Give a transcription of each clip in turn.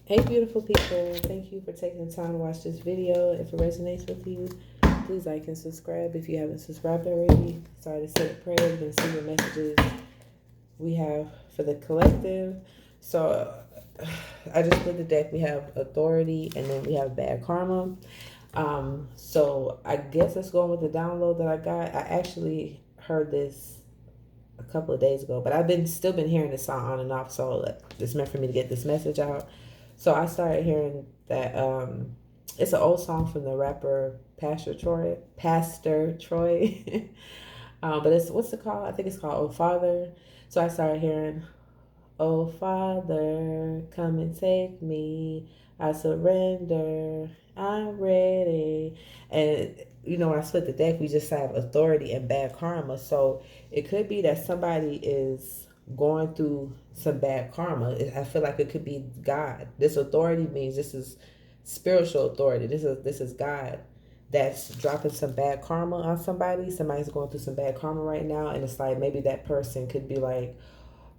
Hey, beautiful people. Thank you for taking the time to watch this video. If it resonates with you, please like and subscribe if you haven't subscribed already. Sorry to say a prayer. You've been seeing the messages we have for the collective. So I just put the deck. We have authority and then we have bad karma. So I guess let's go on with the download that I got. I actually heard this a couple of days ago, but I've been still been hearing this song on and off. So it's meant for me to get this message out. So I started hearing that it's an old song from the rapper Pastor Troy. Pastor Troy. But it's what's it called? I think it's called Oh Father. So I started hearing Oh Father, come and take me. I surrender. I'm ready. And when I split the deck, we just have authority and bad karma. So it could be that somebody is going through some bad karma. I feel like it could be God. This authority means this is spiritual authority. This is God that's dropping some bad karma on somebody. Somebody's going through some bad karma right now, and it's like maybe that person could be like,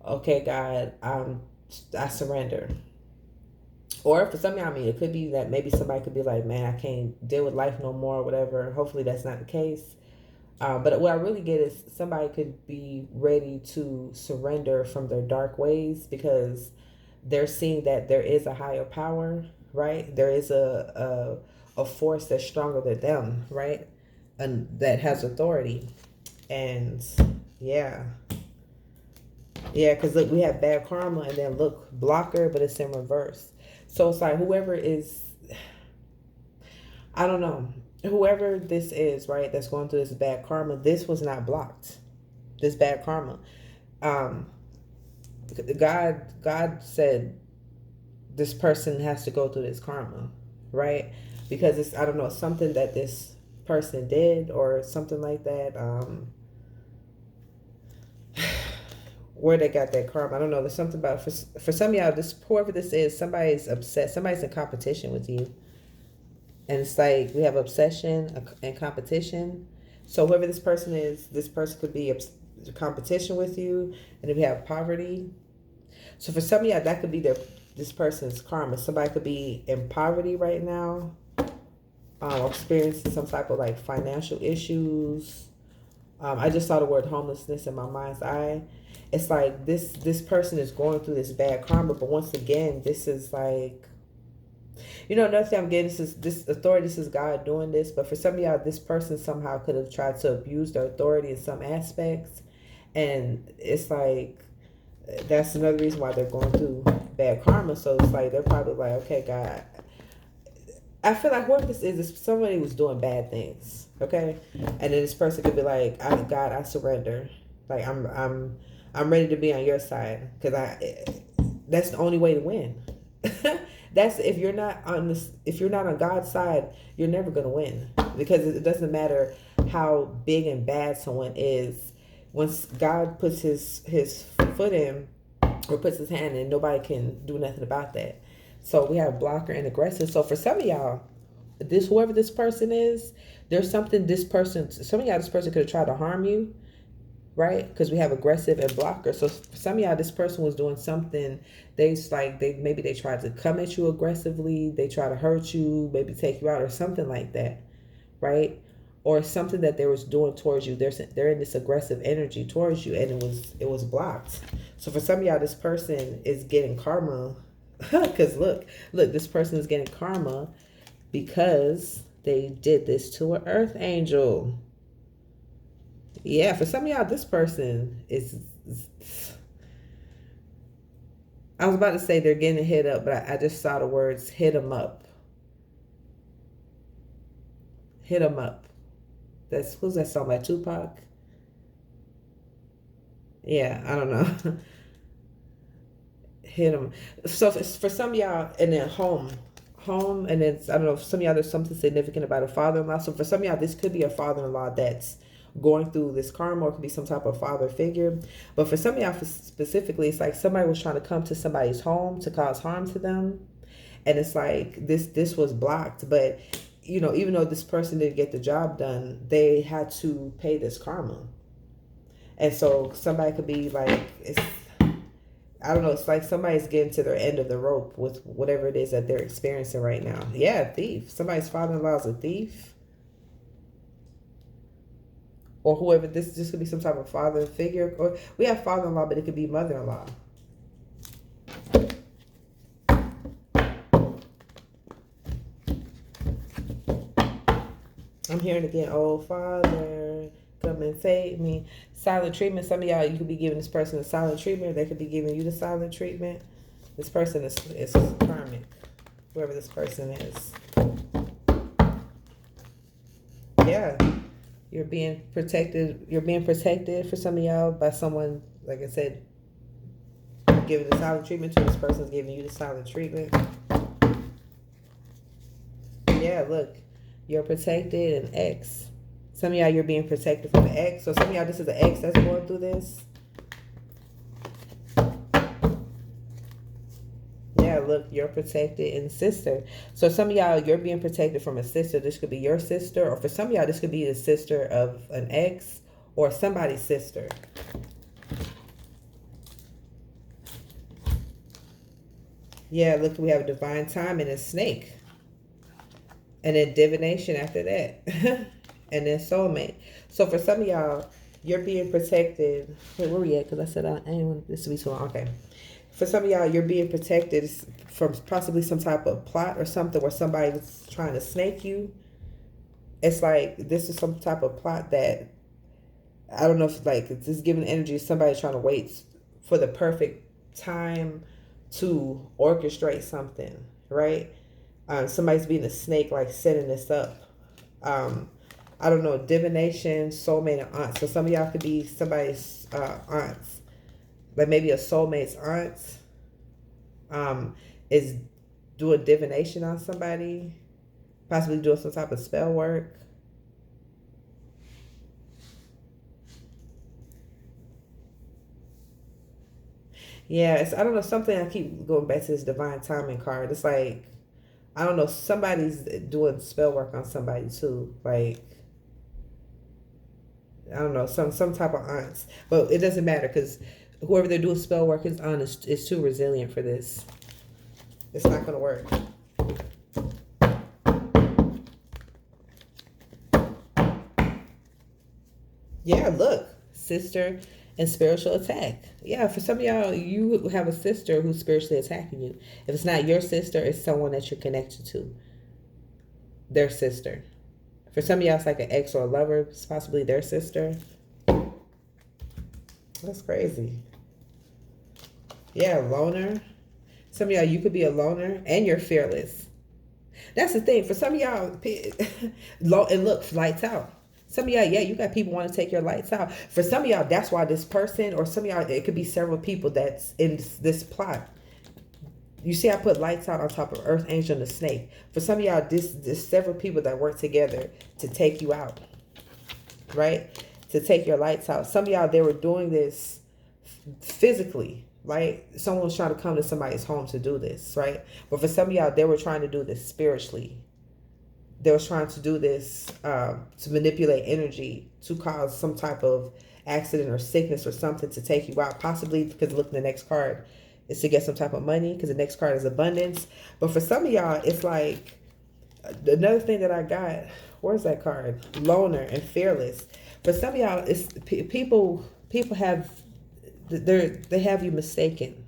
okay, God, I surrender. Or for some of y'all, I mean, it could be that maybe somebody could be like, man, I can't deal with life no more, or whatever. Hopefully that's not the case. But what I really get is somebody could be ready to surrender from their dark ways because they're seeing that there is a higher power, right? There is a force that's stronger than them, right? And that has authority. And yeah, yeah, because look, we have bad karma and then look, blocker, but it's in reverse. So it's like whoever is, I don't know, whoever this is, right, that's going through this bad karma, this was not blocked. This bad karma. Um, God said this person has to go through this karma, right? Because it's, I don't know, something that this person did or something like that. Where they got that karma, I don't know. There's something about for some of y'all, this whoever this is, somebody's upset. Somebody's in competition with you, and it's like we have obsession and competition. So whoever this person is, this person could be competition with you, and then we have poverty. So for some of y'all, that could be this person's karma. Somebody could be in poverty right now, experiencing some type of like financial issues. I just saw the word homelessness in my mind's eye. It's like this person is going through this bad karma, but once again, this is like, another thing I'm getting, this authority, this is God doing this, but for some of y'all, this person somehow could have tried to abuse their authority in some aspects, and it's like that's another reason why they're going through bad karma. So it's like they're probably like, okay, God, I feel like whoever this is somebody who's doing bad things, okay, and then this person could be like, God, I surrender, like I'm ready to be on your side because that's the only way to win. That's if you're not on God's side, you're never gonna win because it doesn't matter how big and bad someone is. Once God puts his foot in or puts his hand in, nobody can do nothing about that. So we have blocker and aggressive. So for some of y'all, whoever this person is, there's something some of y'all, this person could have tried to harm you, right? Because we have aggressive and blocker. So for some of y'all, this person was doing something. Maybe they tried to come at you aggressively. They try to hurt you, maybe take you out or something like that, right? Or something that they was doing towards you. They're in this aggressive energy towards you, and it was blocked. So for some of y'all, this person is getting karma. Because look, this person is getting karma because they did this to an earth angel. Yeah, for some of y'all, this person is. I was about to say they're getting hit up, but I just saw the words hit them up. Hit them up. Who's that song by Tupac? Yeah, I don't know. Hit them. So for some of y'all, and then home, and then I don't know. For some of y'all, there's something significant about a father-in-law. So for some of y'all, this could be a father-in-law that's going through this karma, or it could be some type of father figure. But for some of y'all specifically, it's like somebody was trying to come to somebody's home to cause harm to them, and it's like this was blocked. But even though this person didn't get the job done, they had to pay this karma. And so somebody could be like, I don't know. It's like somebody's getting to their end of the rope with whatever it is that they're experiencing right now. Yeah, thief. Somebody's father-in-law is a thief, or whoever. This could be some type of father figure, or we have father-in-law, but it could be mother-in-law. I'm hearing again, oh Father, come and save me. Silent treatment. Some of y'all, you could be giving this person a silent treatment. They could be giving you the silent treatment. This person is karmic, whoever this person is. Yeah, you're being protected. You're being protected for some of y'all by someone, like I said, giving the silent treatment to this person's giving you the silent treatment. Yeah, look, you're protected, an ex. Some of y'all, you're being protected from an ex. So some of y'all, this is an ex that's going through this. Yeah, look, you're protected and sister. So some of y'all, you're being protected from a sister. This could be your sister, or for some of y'all, this could be the sister of an ex or somebody's sister. Yeah, look, we have divine time and a snake. And then divination after that. And then soulmate. So for some of y'all, you're being protected. Wait, where we at? Because I said I didn't want this to be too long. Okay. For some of y'all, you're being protected from possibly some type of plot or something where somebody's trying to snake you. It's like this is some type of plot that I don't know if like it's just giving energy. Somebody's trying to wait for the perfect time to orchestrate something, right? Somebody's being a snake, like setting this up. I don't know, divination, soulmate, and aunt. So some of y'all could be somebody's aunts, like maybe a soulmate's aunt is doing divination on somebody, possibly doing some type of spell work. Yeah, I don't know, something I keep going back to this divine timing card. It's like, I don't know, somebody's doing spell work on somebody too. Like, I don't know, some type of aunts. But it doesn't matter because whoever they're doing spell work is on is too resilient for this. It's not going to work. Yeah, look, sister and spiritual attack. Yeah, for some of y'all, you have a sister who's spiritually attacking you. If it's not your sister, it's someone that you're connected to. Their sister. For some of y'all, it's like an ex or a lover. It's possibly their sister. That's crazy. Yeah, loner. Some of y'all, you could be a loner and you're fearless. That's the thing. For some of y'all, and look, lights out. Some of y'all, yeah, you got people want to take your lights out. For some of y'all, that's why this person, or some of y'all, it could be several people that's in this plot. You see, I put lights out on top of Earth Angel and the snake. For some of y'all, this several people that work together to take you out, right? To take your lights out. Some of y'all, they were doing this physically, right? Someone was trying to come to somebody's home to do this, right? But for some of y'all, they were trying to do this spiritually. They were trying to do this to manipulate energy to cause some type of accident or sickness or something to take you out. Possibly because look, the next card is to get some type of money because the next card is abundance. But for some of y'all, it's like another thing that I got. Where's that card? Loner and fearless. For some of y'all, it's people have they have you mistaken.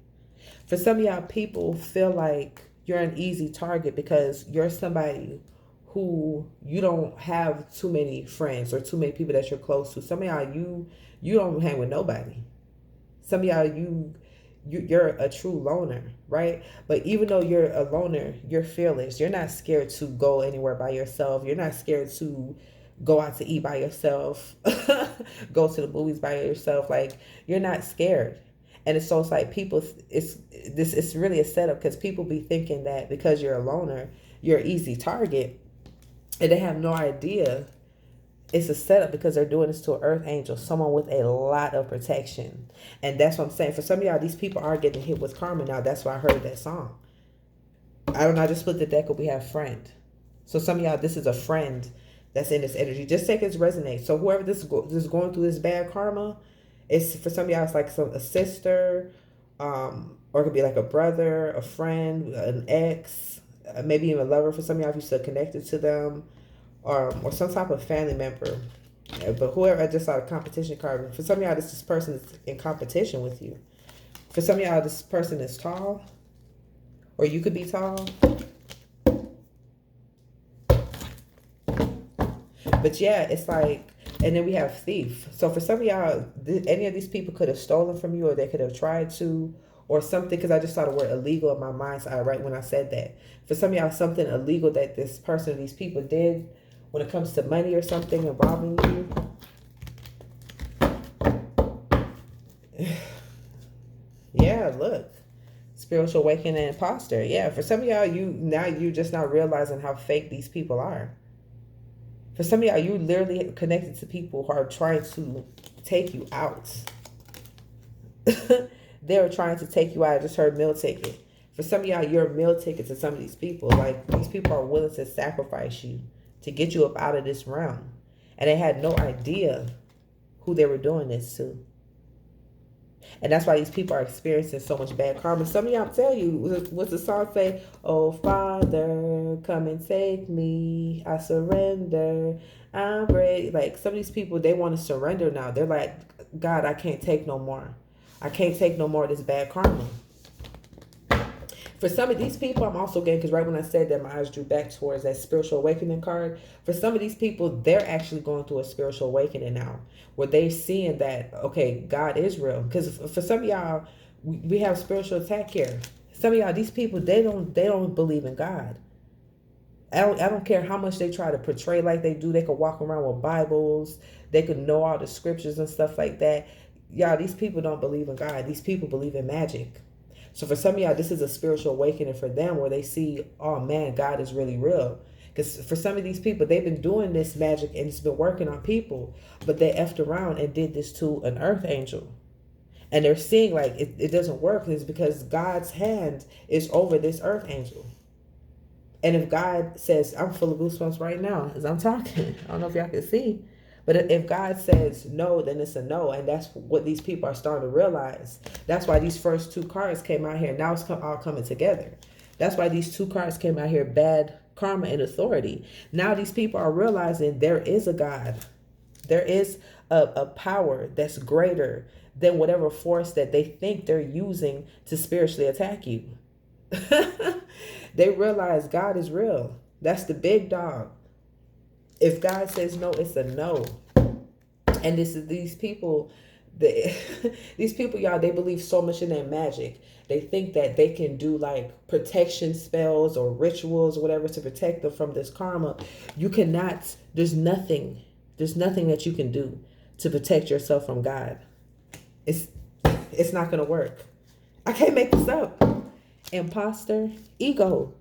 For some of y'all, people feel like you're an easy target because you're somebody who you don't have too many friends or too many people that you're close to. Some of y'all, you don't hang with nobody. Some of y'all, you're a true loner, right? But even though you're a loner, you're fearless. You're not scared to go anywhere by yourself. You're not scared to go out to eat by yourself, go to the movies by yourself. Like, you're not scared. And it's like people, it's really a setup because people be thinking that because you're a loner, you're an easy target. And they have no idea it's a setup because they're doing this to an earth angel, someone with a lot of protection. And that's what I'm saying. For some of y'all, these people are getting hit with karma now. That's why I heard that song. I don't know. I just split the deck and we have friend. So some of y'all, this is a friend that's in this energy. Just take it as resonate. So whoever this is going through this bad karma, it's for some of y'all, it's like a sister or it could be like a brother, a friend, an ex, maybe even a lover for some of y'all if you're still connected to them, or some type of family member. But whoever, I just saw the competition card. For some of y'all, this person is in competition with you. For some of y'all, this person is tall, or you could be tall. But yeah, it's like, and then we have thief. So for some of y'all, any of these people could have stolen from you, or they could have tried to, or something. Because I just saw the word illegal in my mind's eye right when I said that. For some of y'all, something illegal that this person, these people did, when it comes to money or something involving you. Yeah, look. Spiritual awakening imposter. Yeah, for some of y'all, you just not realizing how fake these people are. For some of y'all, you literally connected to people who are trying to take you out. They're trying to take you out. I just heard meal ticket. For some of y'all, you're a meal ticket to some of these people. Like, these people are willing to sacrifice you to get you up out of this realm. And they had no idea who they were doing this to. And that's why these people are experiencing so much bad karma. Some of y'all tell you, what's the song say? Oh, Father, come and take me. I surrender. I'm ready. Like, some of these people, they want to surrender now. They're like, God, I can't take no more. I can't take no more of this bad karma. For some of these people, I'm also getting, because right when I said that, my eyes drew back towards that spiritual awakening card. For some of these people, they're actually going through a spiritual awakening now, where they're seeing that, okay, God is real. Because for some of y'all, we have spiritual attack here. Some of y'all, these people, they don't believe in God. I don't care how much they try to portray like they do. They could walk around with Bibles. They could know all the scriptures and stuff like that. Y'all, these people don't believe in God. These people believe in magic. So for some of y'all, this is a spiritual awakening for them, where they see, oh man, God is really real. Because for some of these people, they've been doing this magic and it's been working on people, but they effed around and did this to an earth angel. And they're seeing like it doesn't work. It's because God's hand is over this earth angel. And if God says, I'm full of goosebumps right now as I'm talking, I don't know if y'all can see, but if God says no, then it's a no. And that's what these people are starting to realize. That's why these first two cards came out here. Now it's all coming together. That's why these two cards came out here, bad karma and authority. Now these people are realizing there is a God. There is a power that's greater than whatever force that they think they're using to spiritually attack you. They realize God is real. That's the big dog. If God says no, it's a no. And this is these people, these people, y'all, they believe so much in their magic. They think that they can do like protection spells or rituals or whatever to protect them from this karma. You cannot, there's nothing that you can do to protect yourself from God. It's not gonna work. I can't make this up. Imposter, ego.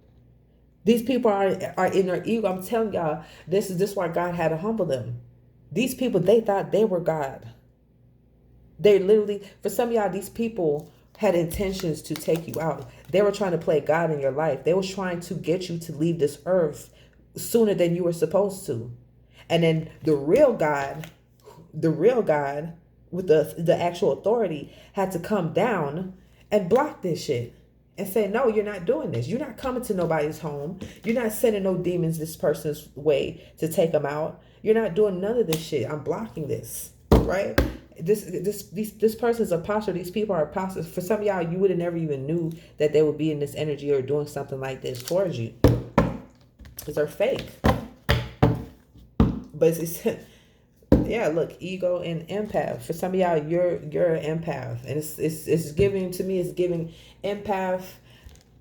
These people are in their ego. I'm telling y'all, this is why God had to humble them. These people, they thought they were God. They literally, for some of y'all, these people had intentions to take you out. They were trying to play God in your life. They were trying to get you to leave this earth sooner than you were supposed to. And then the real God with the actual authority had to come down and block this shit. And say, no, you're not doing this. You're not coming to nobody's home. You're not sending no demons this person's way to take them out. You're not doing none of this shit. I'm blocking this, right? This person's apostle. These people are apostles. For some of y'all, you would have never even knew that they would be in this energy or doing something like this towards you, because they're fake. But it's yeah, look, ego and empath. For some of y'all, you're an empath, and it's giving, to me, it's giving empath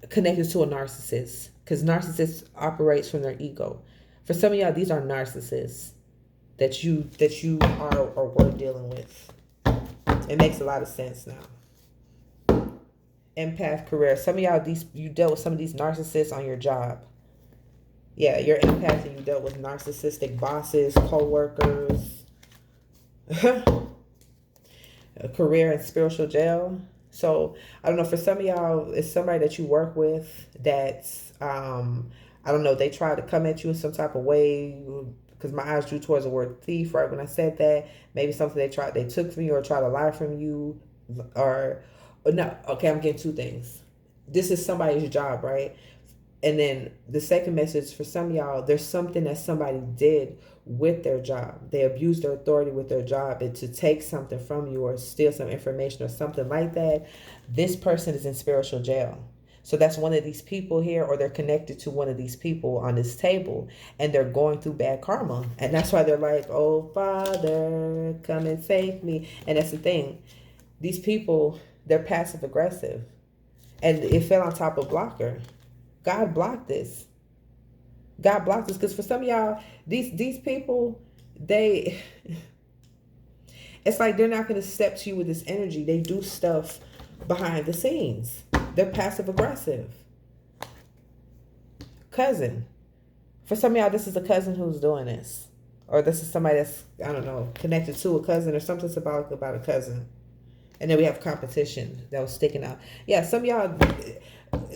connected to a narcissist, because narcissist operates from their ego. For some of y'all, these are narcissists that you are or were dealing with. It makes a lot of sense now. Empath career. Some of y'all, you dealt with some of these narcissists on your job. Yeah, you're empath and you dealt with narcissistic bosses, co-workers. A career in spiritual jail. So I don't know, for some of y'all, it's somebody that you work with that's I don't know, they try to come at you in some type of way, because my eyes drew towards the word thief right when I said that. Maybe something they took from you or tried to lie from you, or no, okay, I'm getting two things. This is somebody's job, right? And then the second message for some of y'all, there's something that somebody did with their job. They abused their authority with their job, and to take something from you or steal some information or something like that, this person is in spiritual jail. So that's one of these people here, or they're connected to one of these people on this table, and they're going through bad karma. And that's why they're like, oh, Father, come and save me. And that's the thing. These people, they're passive aggressive. And it fell on top of blocker. God blocked this. God blocked this because for some of y'all, these people, they, it's like they're not going to step to you with this energy. They do stuff behind the scenes. They're passive aggressive. Cousin. For some of y'all, this is a cousin who's doing this. Or this is somebody that's, I don't know, connected to a cousin or something symbolic about a cousin. And then we have competition that was sticking out. Yeah, some of y'all,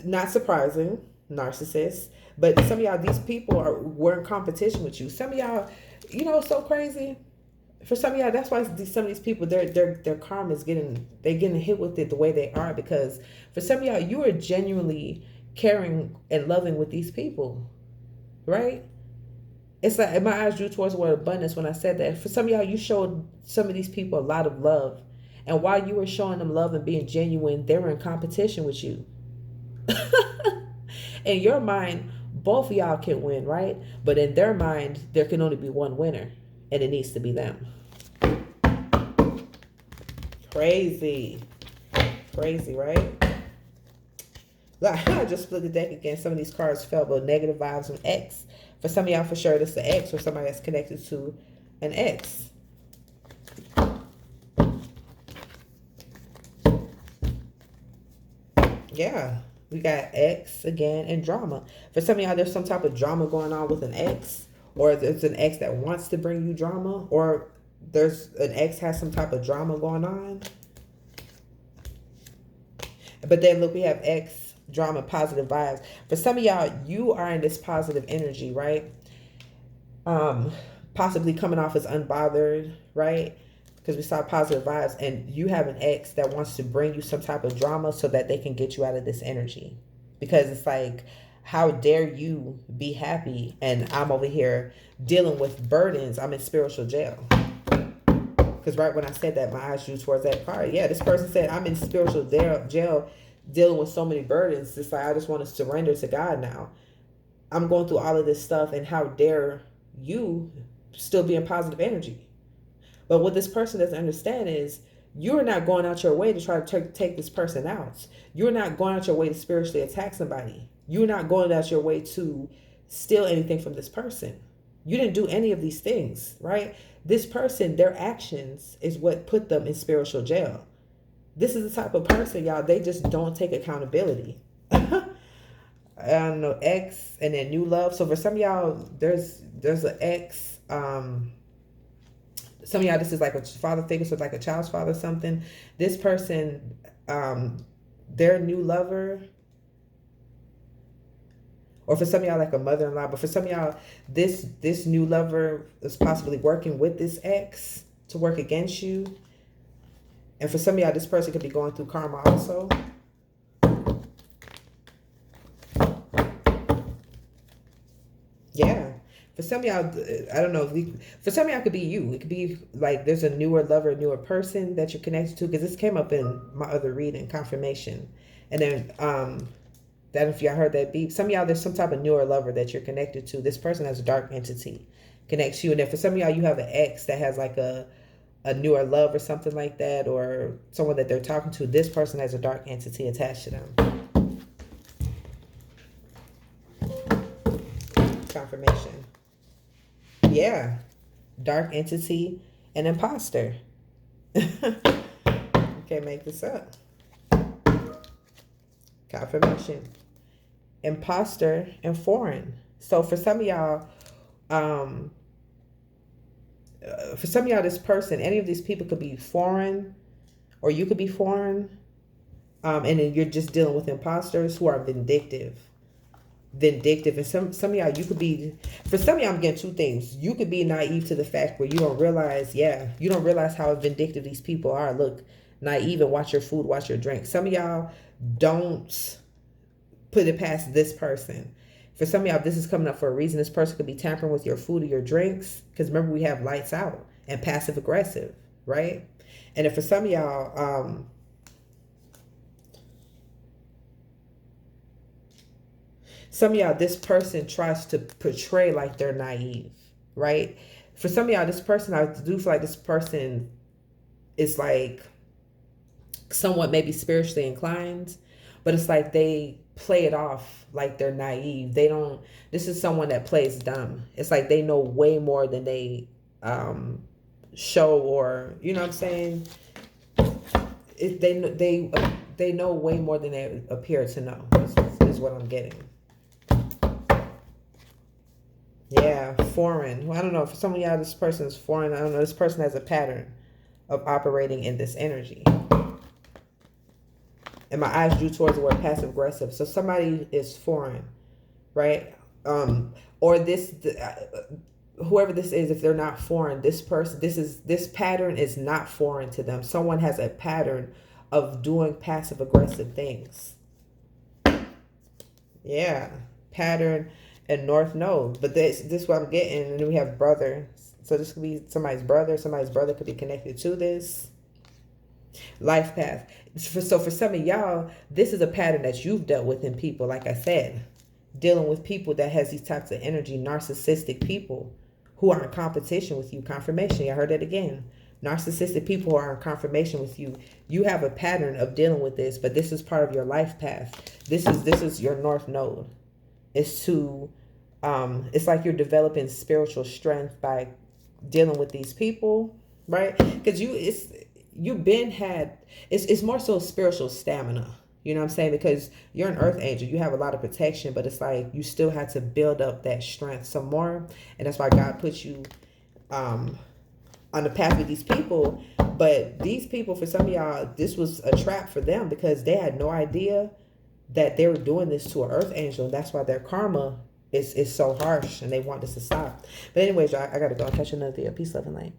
not surprising, narcissists. But some of y'all, these people were in competition with you. Some of y'all, you know, so crazy. For some of y'all, that's why some of these people, their karma is getting hit with it the way they are. Because for some of y'all, you are genuinely caring and loving with these people, right? It's like my eyes drew towards the word abundance when I said that. For some of y'all, you showed some of these people a lot of love. And while you were showing them love and being genuine, they were in competition with you. In your mind, both of y'all can win, right? But in their mind, there can only be one winner, and it needs to be them. Crazy. Crazy, right? I just split the deck again. Some of these cards fell, but negative vibes from X. For some of y'all, for sure, this is an X or somebody that's connected to an X. Yeah. We got X again and drama. For some of y'all, there's some type of drama going on with an X, or there's an X that wants to bring you drama, or there's an X has some type of drama going on. But then look, we have X, drama, positive vibes. For some of y'all, you are in this positive energy, right? Possibly coming off as unbothered, right? Because we saw positive vibes, and you have an ex that wants to bring you some type of drama so that they can get you out of this energy. Because it's like, how dare you be happy and I'm over here dealing with burdens. I'm in spiritual jail. Because right when I said that, my eyes drew towards that card. Yeah, this person said, I'm in spiritual jail dealing with so many burdens. It's like, I just want to surrender to God now. I'm going through all of this stuff, and how dare you still be in positive energy. But what this person doesn't understand is you're not going out your way to try to take this person out. You're not going out your way to spiritually attack somebody. You're not going out your way to steal anything from this person. You didn't do any of these things, right? This person, their actions is what put them in spiritual jail. This is the type of person, y'all, they just don't take accountability. I don't know, X and then new love. So for some of y'all, there's an X, some of y'all, this is like a father figure, so like a child's father or something. This person, their new lover, or for some of y'all, like a mother-in-law, but for some of y'all, this new lover is possibly working with this ex to work against you. And for some of y'all, this person could be going through karma also. Yeah. For some of y'all, I don't know. For some of y'all, it could be you. It could be like there's a newer lover, newer person that you're connected to. Because this came up in my other reading, confirmation. And then that if y'all heard that beep, some of y'all, there's some type of newer lover that you're connected to. This person has a dark entity connects you. And then for some of y'all, you have an ex that has like a newer love or something like that, or someone that they're talking to. This person has a dark entity attached to them. Confirmation. Yeah. Dark entity and imposter. You can't make this up. Confirmation. Imposter and foreign. So for some of y'all, this person, any of these people could be foreign, or you could be foreign. And then you're just dealing with imposters who are vindictive. And some of y'all, you could be, for some of y'all, I'm getting two things. You could be naive to the fact where you don't realize how vindictive these people are. Look, naive and watch your food, watch your drink. Some of y'all don't put it past this person. For some of y'all, this is coming up for a reason. This person could be tampering with your food or your drinks. Because remember, we have lights out and passive aggressive, right? And if for some of y'all, this person tries to portray like they're naive, right? For some of y'all, this person, I do feel like this person is like somewhat maybe spiritually inclined, but it's like they play it off like they're naive. They don't, this is someone that plays dumb. It's like they know way more than they show, or, you know what I'm saying? They know way more than they appear to know, is what I'm getting. Yeah, foreign. Well, I don't know. For some of y'all, this person is foreign. I don't know. This person has a pattern of operating in this energy. And my eyes drew towards the word passive aggressive. So somebody is foreign, right? Or this, whoever this is, if they're not foreign, this pattern is not foreign to them. Someone has a pattern of doing passive aggressive things. Yeah, pattern and North Node. But this is what I'm getting. And then we have brother. So this could be somebody's brother. Somebody's brother could be connected to this. Life path. So for some of y'all, this is a pattern that you've dealt with in people. Like I said, dealing with people that has these types of energy, narcissistic people who are in competition with you. Confirmation. I heard that again. Narcissistic people who are in confirmation with you. You have a pattern of dealing with this, but this is part of your life path. This is your North Node. It's to, it's like you're developing spiritual strength by dealing with these people, right? Because it's more so spiritual stamina. You know what I'm saying? Because you're an earth angel. You have a lot of protection, but it's like you still had to build up that strength some more. And that's why God put you on the path with these people. But these people, for some of y'all, this was a trap for them because they had no idea that they were doing this to an earth angel. And that's why their karma is so harsh and they want this to stop. But anyways, y'all, I got to go. I'll catch you another video. Peace, love, and light.